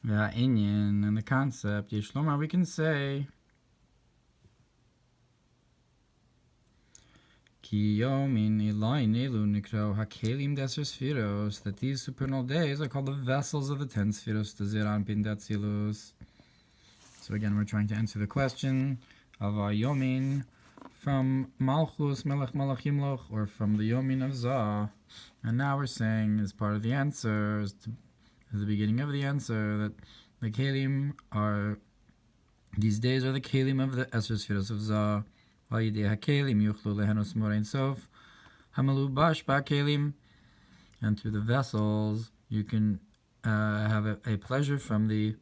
Inyan and the concept, Yishlomar, we can say Ki yomin Eloi Nelu Nikro Hakelim Deser Spheros, that these supernal days are called the vessels of the 10 Spheros, the Zeran Pin Datzilus. So again, we're trying to answer the question of Yomin from Malchus Melech Malachim Loch, or from the Yomin of Zah. And now we're saying, as part of the answer, as the beginning of the answer, that the Kalim are, these days are the Kalim of the Esser Spheros of Zah. Vayidei HaKalim Yuchlu Lehenos Morein Sof Hamalu Bash Ba-Kalim. And through the vessels, you can have a pleasure from the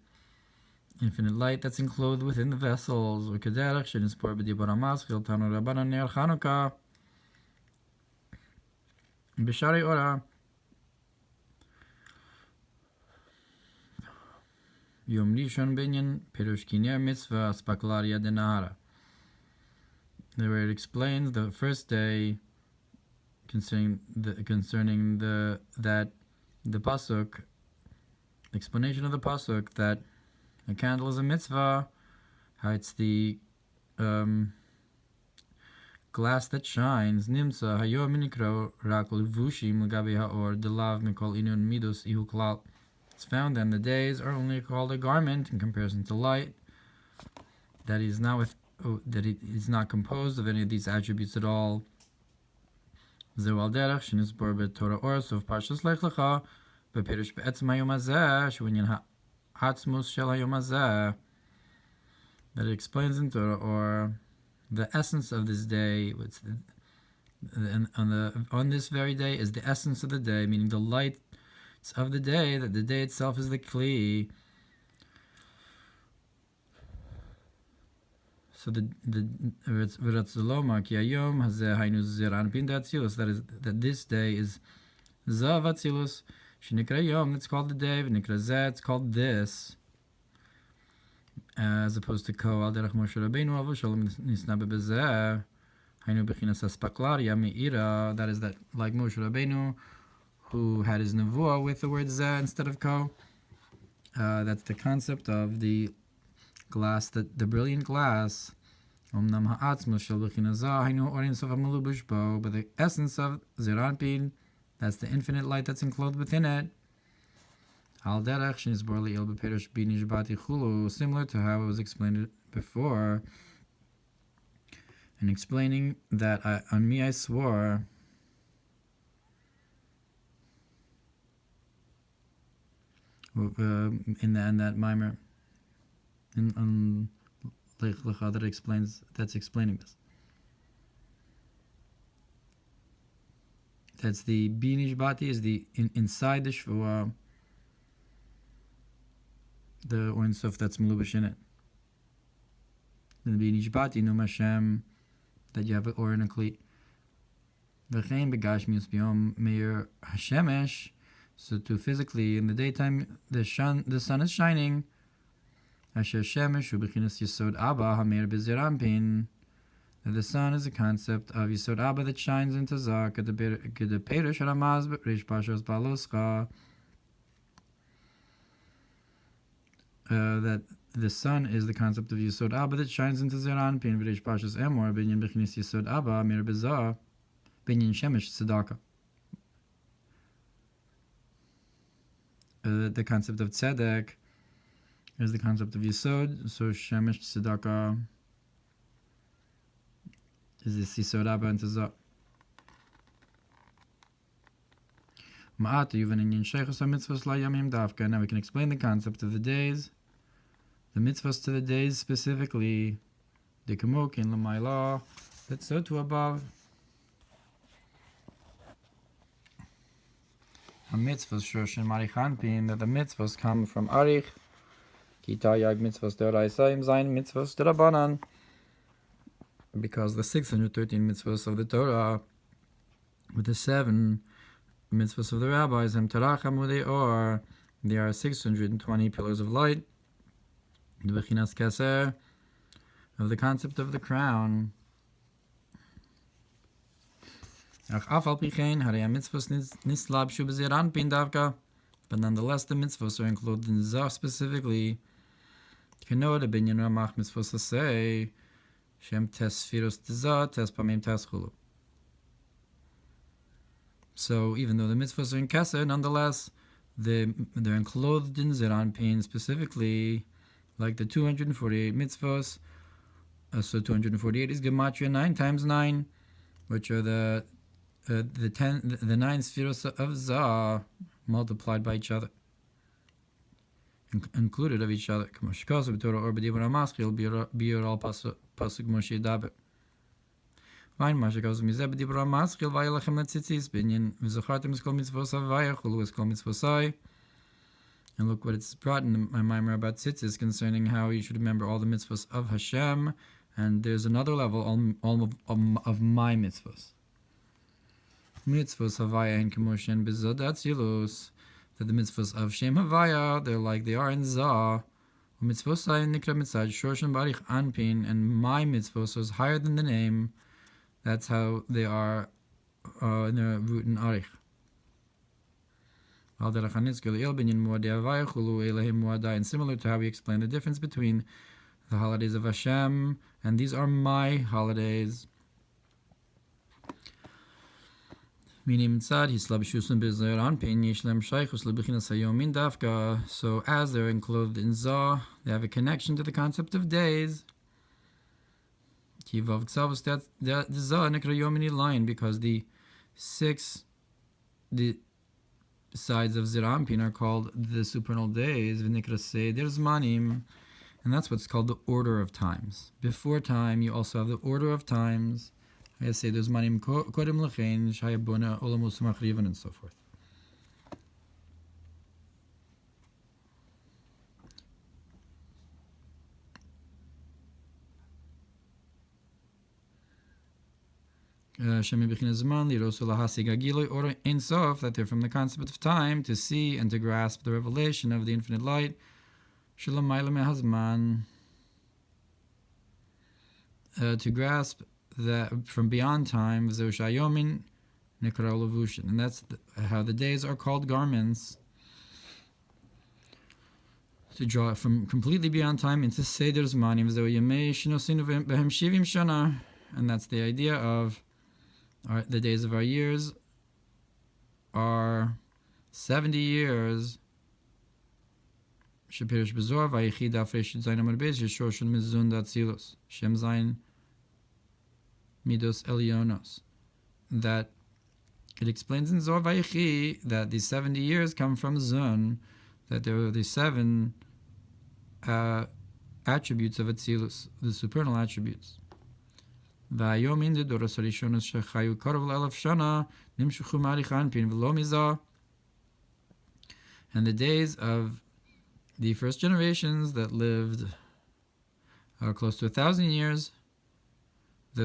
infinite light that's enclosed within the vessels. V'kaderech shenispor b'dibur hamaschil tanu rabbanan ner Chanukah b'sharei ora yom rishon binyan pirush kiner mitzvah spaklaria denahara. Where it explains the first day concerning the pasuk, explanation of the pasuk that a candle is a mitzvah, how it's the glass that shines. Nimsa hayom nikro rak levushim legabe haor delav mikol inun midus ihu klal. It's found that the days are only called a garment in comparison to light, that is not that it is not composed of any of these attributes at all. Zeu al derech shenisbor b'Torah Or Sof Parshas Lech Lecha b'Perush b'Etzem Hayom Hazeh she'inyan ha'atzmus shel Hayom Hazeh, that it explains in Torah Or the essence of this day. On this very day is the essence of the day, meaning the light of the day, that the day itself is the kli. So that this day is Zav Atzilus, Shinikra Yom, that's called the day, Nikra Zeh, it's called this, as opposed to Ko Al Derech Moshe Rabbeinu Avu Shalom Nisna Bebezeh, Hainu Bechinas Aspaklaria Meira, that is that like Moshe Rabbeinu, who had his nevuah with the word Zeh instead of Ko. That's the concept of the glass, the brilliant glass. But the essence of Zeranpin, that's the infinite light that's enclosed within it. Similar to how it was explained before, and explaining that on me I swore. In that Mamar, that explains, that's explaining this. That's the Binish Bati, is the inside the Shvuah, the Oin Sof that's Melubash in it. The Binish Bati, Num Hashem, that you have an Or and a Kli. V'chein begashmius b'yom meir Hashemesh. So to physically, in the daytime, the sun is shining. Asher shemesh hu b'chinas yisod Abba hameir b'zirampin. The sun is a concept of Yisod Abba that shines into Zah. K'de perush haramaz b'reish pashas baloscha. That the sun is the concept of Yisod Abba that shines into Zirampin. V'reish pashas emor binyan b'chinas Yisod Abba hameir b'Zah. Binyan shemesh tzedakah. The concept of tzedek is the concept of Yisod, so Shemesh Tzedakah is this Yisod Abba and Tazah. Now we can explain the concept of the days, the mitzvahs to the days specifically, the Kemokin L'maylah, that's so to above. A mitzvahs shoshin marichan pin, that the mitzvahs come from arich. Kitayag mitzvahs deraisayim zayin mitzvahs derabanan. Because the 613 mitzvahs of the Torah, with the 7 mitzvahs of the rabbis, or there are 620 pillars of light. The bechinas keser, of the concept of the crown. But But nonetheless, the mitzvos are included in Zah specifically. Kenoda binyan ramach mitzvos say shem tes sfiros Zah tes pamim tes chulu. So even though the mitzvahs are in Kesed, nonetheless, they're enclosed in Zeranpin specifically, like the 248 mitzvahs. So 248 is Gematria 9 times 9, which are the 9 spheros of Zah multiplied by each other, included of each other. And look what it's brought in my Mamar about tzitzis concerning how you should remember all the mitzvahs of Hashem, and there's another level all of my mitzvahs. Mitzvahs Vehaya and Kemoshe and Bezod Atzilus, that the mitzvahs of Shem Vehaya, they're like they are in Zah. Mitzvahs Nikra Mitzad Shorshon Barich Anpin, and my mitzvahs is higher than the name. That's how they are in their root in Arich. And similar to how we explain the difference between the holidays of Hashem, and these are my holidays. So as they're enclosed in Zah, they have a connection to the concept of days. Because the 6 sides of Zerampin are called the supernal days, and that's what's called the order of times. Before time, you also have the order of times. I say there's manim kodem lechein shayabona olamus machrivan and so forth. That they're from the concept of time to see and to grasp the revelation of the infinite light. To grasp that from beyond time, and that's how the days are called garments. To draw it from completely beyond time into Seder Zmanim, and that's the idea of the days of our years are 70 years. Shepirish Bezor Vayichi Dafresh Zayin Amar Beis Yeshoshin Mizun Datzilos Shem Zayin Midos Elyonos. That it explains in Zor Vayichi that these 70 years come from Zun, that there are the 7 attributes of Atzilus, the supernal attributes. And the days of the first generations that lived close to 1,000 years,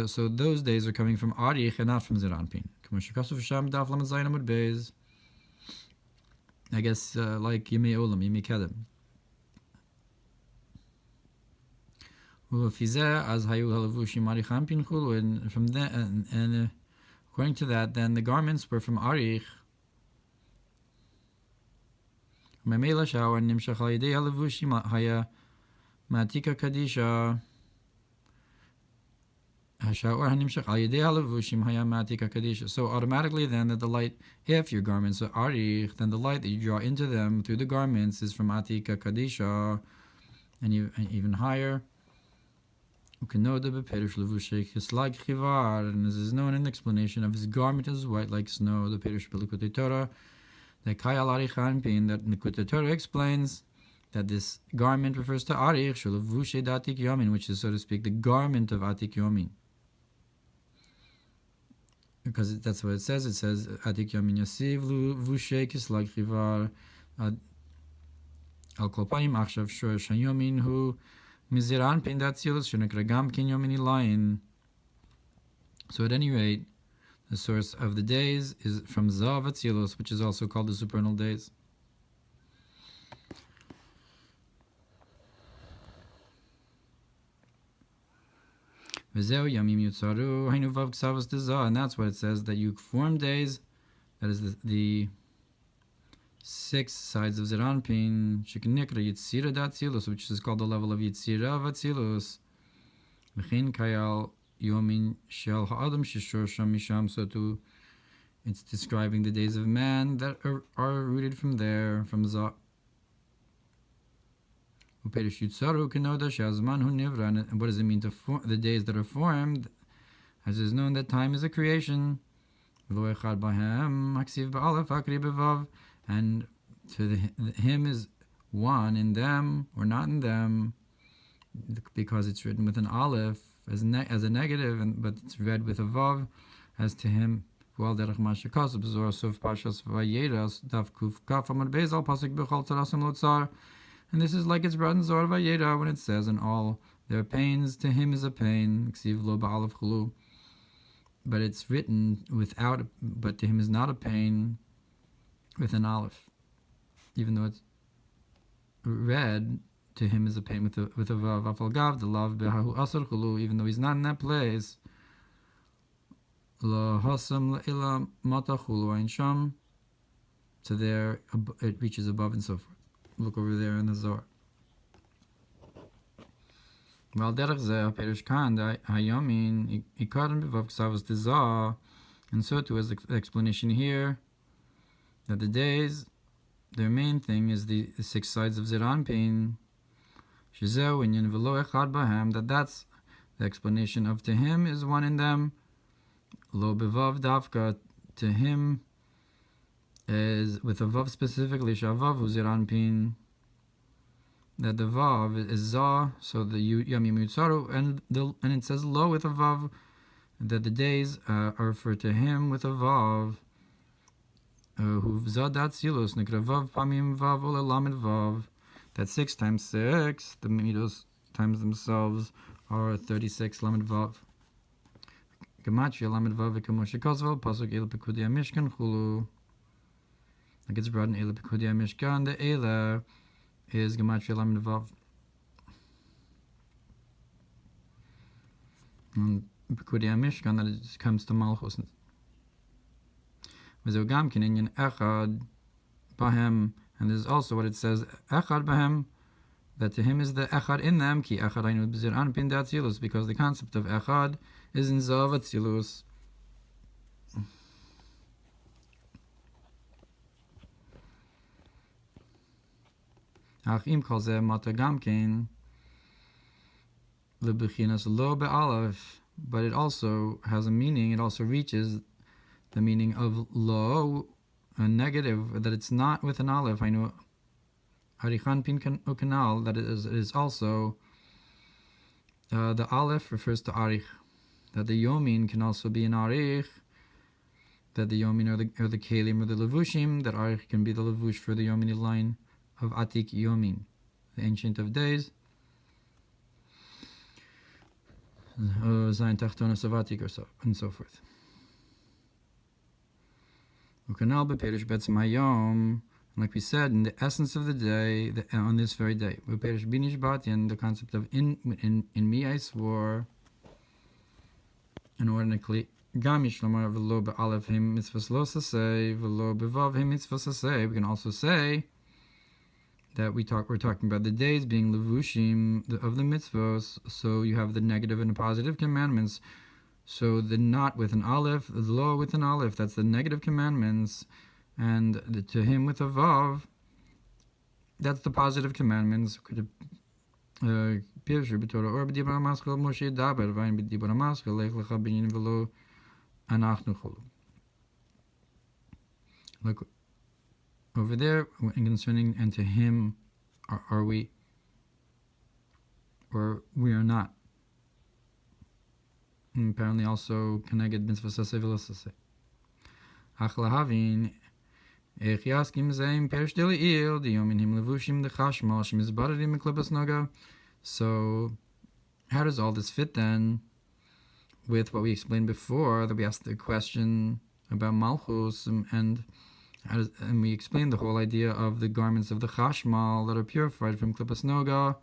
so those days are coming from Arich and not from Zeranpin. I guess like Yimei Olam, Yimei Kedem. And from that, and according to that, then the garments were from Arich. So automatically then that the light, if your garments are Arich, then the light that you draw into them through the garments is from Atika Kadisha, and even higher. And this is known in the explanation of his garment is white like snow, the Perush Belikutei Torah, the Kayal Arich Anpin, that Likutei Torah explains that this garment refers to Arich, Shulavushe Datik Yomin, which is, so to speak, the garment of Atik Yomin. Because that's what it says. It says, Atik Yomin Yasiv, Vushe Kislag Chivar, Al Klopayim Achshav Shor Shayomin, who Miziran Pin Datzilus Shunakragam Kin Yomini Lion. So at any rate, the source of the days is from Zav Atzilus, which is also called the supernal days. And that's what it says, that you form days, that is the 6 sides of Zeranpin, Shiknikra Yitzira Datzilus, which is called the level of Yitzira Vatzilus. V'chein Kayal Yomin Shel Ha'adam Shishor Sham Misham, so too it's describing the days of man that are rooted from there, from Zah. Uperish Yitzaru Kenoda Shazman Hu Nivra, and what does it mean to form the days that are formed? As is known that time is a creation. V'lo echad b'hem haksiv ba'alef hakri b'vav, and to him is one in them or not in them, because it's written with an aleph as a negative, but it's read with a vav as to him. And this is like it's brought in Zohar Vayera when it says, "In all their pains, to him is a pain." But it's written without, but to him is not a pain with an aleph, even though it's read to him is a pain with a vav. Afalgav the love behahu asar chulu, even though he's not in that place. La hasam la mata chulu ein sham. So there it reaches above and so forth. Look over there in the Zohar. Well, derech zeh perish kan hayamin ikarim bevav ksavos tezah, and so too as the explanation here that the days, their main thing is the 6 sides of Zeranpin. Shezeu inyan v'lo echad b'hem, that's the explanation of to him is one in them. Lo bevav davka, to him is with a vav specifically, shavav hu Zeranpin, that the vav is zah, so the yamim yutzaru, and it says lo with a vav, that the days are referred to him with a vav. Hu zah datzilus nikra vav pamim vav ole lamed vav. That 6 times 6, the midos times themselves are 36 lamed vav. Gematria lamed vav v'kamoshe kozvel pasuk ele pekudia mishkan chulu. Like it's brought in ele pekudia mishkan, the ele is gematria lamed vav. And pekudia mishkan, that it comes to malchus. V'zeu gam kin inyan echad bahem. And this is also what it says, echad bahem, that to him is the echad in them, ki echad hainu b'zir anpin datzilus, because the concept of echad is in zav atzilus. Achim kol zeh mata gamkein lebechinas lo be'alef, but it also has a meaning, it also reaches the meaning of lo, a negative, that it's not with an aleph. I know Arichan Pin Ukanal, that it is also the aleph refers to arich, that the yomin can also be an arich, that the yomin are the kelim or the levushim, that arich can be the levush for the yomini line of atik yomin, the ancient of days, zayin tachtonos of atik, or so and so forth. Ukanal beperish betzim hayom, like we said, in the essence of the day, on this very day. Beperish binish batian, the concept of in me I swore. And ordinarily, gamish lomar v'lo be'alef him mitzvahs lo saseh, v'lo bevav him mitzvahs saseh. We can also say that we're talking about the days being levushim of the mitzvahs. So you have the negative and the positive commandments. So the not with an aleph, the lo with an aleph, that's the negative commandments, and the to him with a vav, that's the positive commandments. Like, over there, concerning and to him are we, or we are not. And apparently also connected mitzvah saseh v'lo saseh. Ach lahavin ech yaskim zeim perish deli'il diyomin him levushim dechashmal shemizbaradim miklipas noga. So how does all this fit then with what we explained before, that we asked the question about malchus, and we explained the whole idea of the garments of the chashmal that are purified from klipas noga,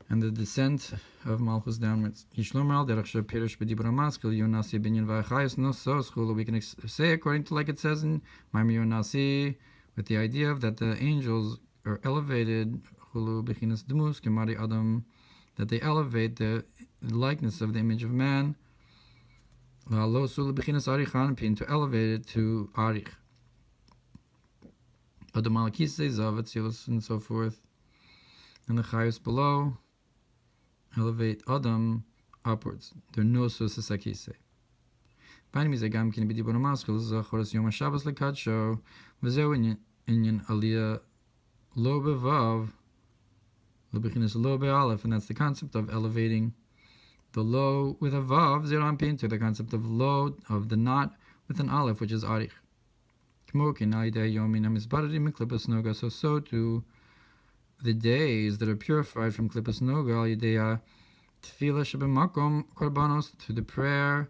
and the descent of malchus downwards. We can say according to like it says in Mamar Nasi, with the idea of that the angels are elevated, that they elevate the likeness of the image of man, to elevate it to arich. And so forth. And the chayos below elevate Adam upwards. They're no susasakise. Finally, we gam can be dibon maskul zachoras yom Hashavuos lekadsho v'zeu inyan aliyah lo bevav lo bechinas lo be'alef, and that's the concept of elevating the lo with a vav zerampin to the concept of lo of the knot with an aleph, which is arich. So too the days that are purified from klipas noga tefillah shebemakom korbanos, to the prayer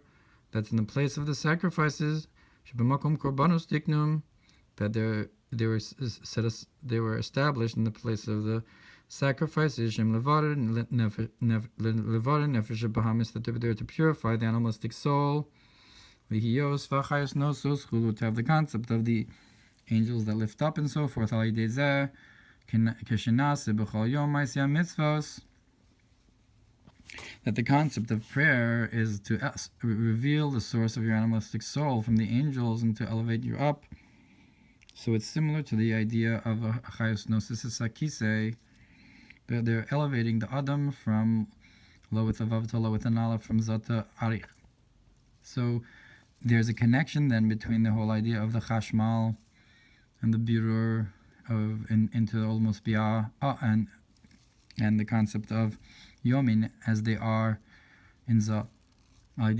that's in the place of the sacrifices, shebemakom korbanos diknum, that they were established in the place of the sacrifices, shem levarin nefesh bahamis, that they're there to purify the animalistic soul, v'hiyos v'achayos nosos chulu, to have the concept of the angels that lift up and so forth, al yidei zeh keshenase b'chol yom ma'aseh mitzvos, that the concept of prayer is to reveal the source of your animalistic soul from the angels and to elevate you up. So it's similar to the idea of a chayos nosis sakise, that they're elevating the Adam from lo with a vav to lo with an aleph, from zata arich. So there's a connection then between the whole idea of the chashmal and the birur of into almost biyah and the concept of yomin as they are in Zah. And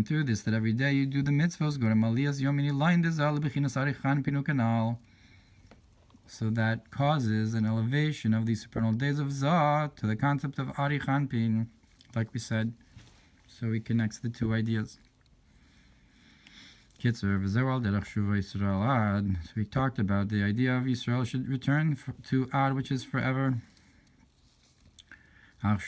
through this, that every day you do the mitzvos, go to maliyas yomini line the Zah lebechinas arichan pinu kanal. So that causes an elevation of these supernal days of Zah to the concept of arichan pin, like we said. So he connects the two ideas. So we talked about the idea of Israel should return to Ad, which is forever. But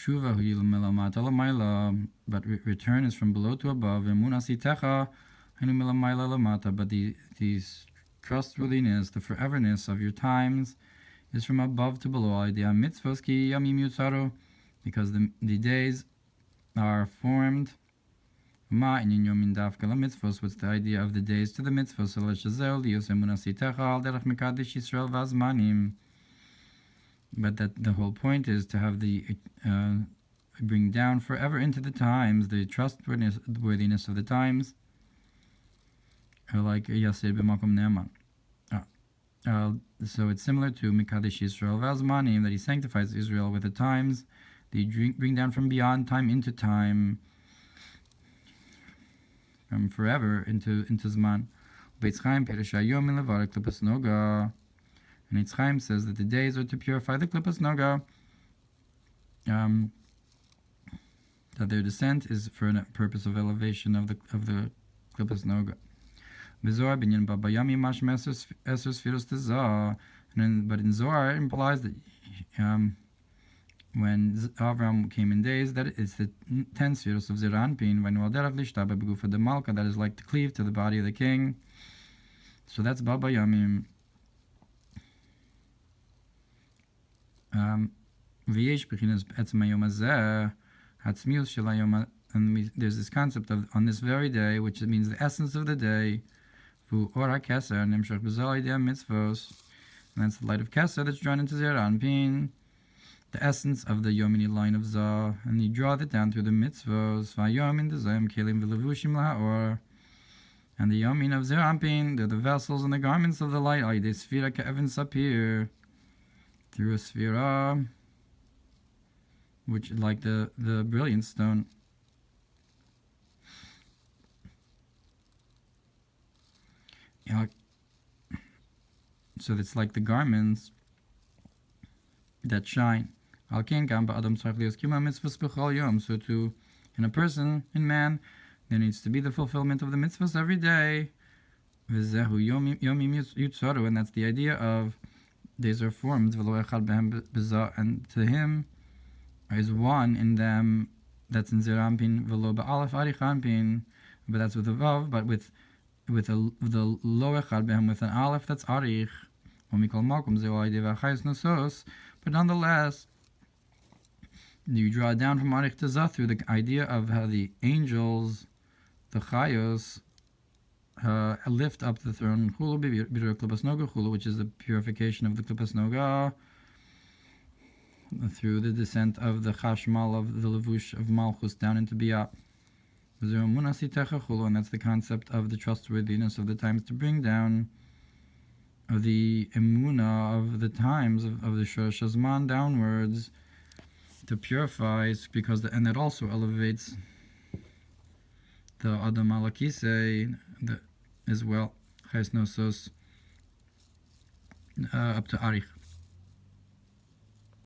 return is from below to above. Emunas Itecha, but the trustworthiness, the foreverness of your times is from above to below. Because the days are formed. What's the idea of the days to the mitzvos? But that the whole point is to have the bring down forever into the times the trustworthiness of the times, like Yasir b'makom ne'aman. So it's similar to Mikadesh Yisrael v'azmanim, that he sanctifies Israel with the times, they bring down from beyond time into time, from forever into Zman. And Eitz Chaim says that the days are to purify the klipas noga, that their descent is for a purpose of elevation of the klipas noga. But in Zohar it implies that when Avram came in days, that it's the 10 spheros of Zeranpin, that is like to cleave to the body of the king. So that's Baba Yamim. And there's this concept of on this very day, which means the essence of the day, Ohr Hatorah, and that's the light of Keser that's drawn into Zeranpin, the essence of the Yomini line of Zah, and you draw that down through the mitzvos, and the Yomin of Zeranpin, they're the vessels and the garments of the light, through a sphera, which like the brilliant stone. So it's like the garments that shine. So to, in a person, in man, there needs to be the fulfillment of the mitzvahs every day. And that's the idea of days are formed, and to him is one in them that's in Zerampin, but that's with a vav, but with with the lo echad behem with an aleph that's arich. When we call malkum zeu idea v'achayos nosos, but nonetheless, you draw down from arich to zah through the idea of how the angels, the chayos, lift up the throne chulu b'birur klipas noga chulu, which is the purification of the klipas noga, through the descent of the chashmal of the levush of malchus down into biyah. Emunas Itecha chulu, and that's the concept of the trustworthiness of the times to bring down, of the emuna of the times of the shoresh hazman downwards to purify, because and that also elevates the adam alakise as well, chayes nosos, up to arich.